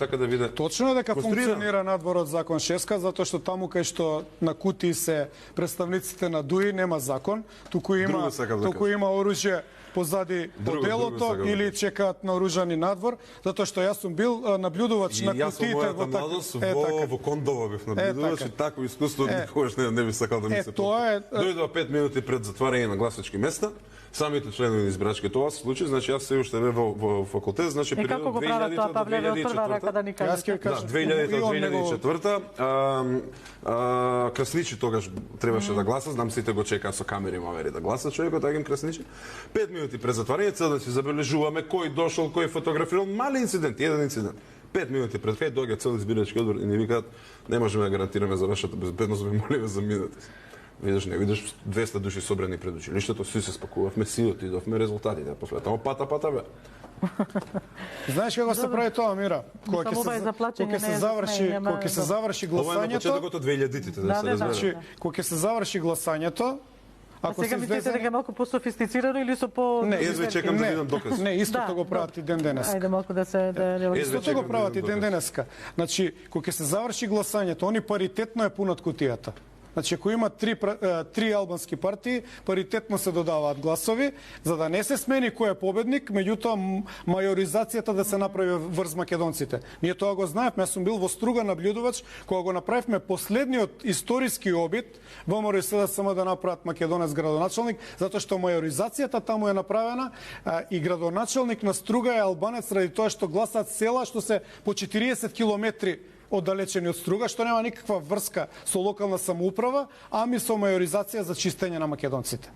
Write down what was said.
така да биде. Точно е дека конструирано. функционира надвор од закон 6, затоа што таму кај што на кутии се представниците на ДУИ нема закон, туку има оружје позади поделото или чекаат на оружјани надвор, затоа што јас сум бил наблюдувач на кутиите во младост во Кондово бев наблюдувач и такво искуство никогаш не би сакал да ми се повтори. Дојдова 5 минути пред затварање на гласачки места. Самите членови на избирачки тоа се случи, значи јас се уште бев во факултет, значи период 2000 до 2004. Красничи тогаш требаше да гласа, знам сите го чекаа со камери мавери да гласа човекот, така им красничи. 5 минути пред затварање, цел да си забележуваме кој дошол, кој фотографирал, мали инцидент, еден инцидент. 5 минути пред крај доаѓа цел избирачки одбор и ни викаат не можеме да гарантираме за вашата безбедност, ви молиме заминете. Видиш, не видиш 200 души собрани пред училиштето, си се спакувавме, си отидовме, резултатите после тоа пата бе. Знаеш како се прави тоа, Мира? Кога ќе се заврши гласањето. Ова е на почетокот од 2000-тите, да се разбере. Кога ќе се заврши гласањето, ако сега мислите дека е малку по-софистицирано или со по... Не, чекам да видам доказ. Не, истото го прават и ден денеска. Ајде малку да се... Истото го прават и ден денеска. Значи, кога ќе се заврши гласањето, они паритетно е пунат кутијата. Значи, ако има три албански партии, паритетно се додаваат гласови, за да не се смени кој е победник, меѓутоа мајоризацијата да се направи врз македонците. Ние тоа го знаевме, јас сум бил во Струга наблюдувач, кога го направивме последниот историски обид, ВМРО СДСМ да направат македонец градоначалник, затоа што мајоризацијата таму е направена и градоначалник на Струга е албанец ради тоа што гласаат села што се по 40 километри оддалечени од Струга, што нема никаква врска со локална самоуправа, ами со мајоризација за чистење на македонците.